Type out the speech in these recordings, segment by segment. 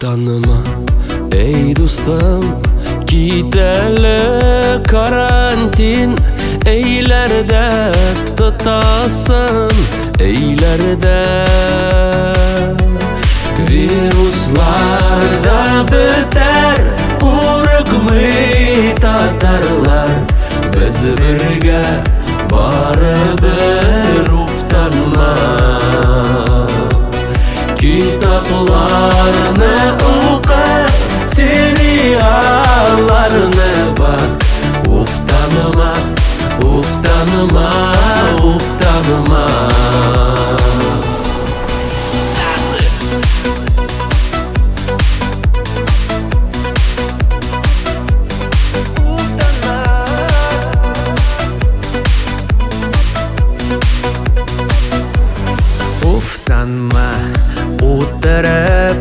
Tanıma ey dostum, gideli karantin eylerde tutasın, eylerde viruslarda biter, urugmay tatarlar. Biz birge baribir uftanma, kitaplarını oku, seriallarını bak. Uftanma, uftanma, uftanma. Uftanma, o'tirib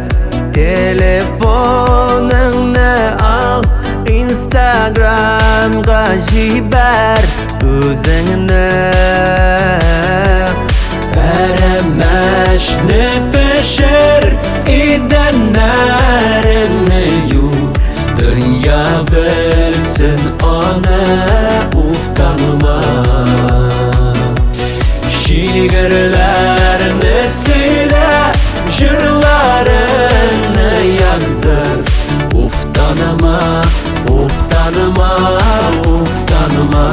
telefoningni al, Instagramga jibar o'zingni. Paramashni pishir, idanlarini yuv, dunyo bilsin ona. Uftanma, şiirlerini söyle, jırlarını yazdır. Uftanma, uftanma, uftanma.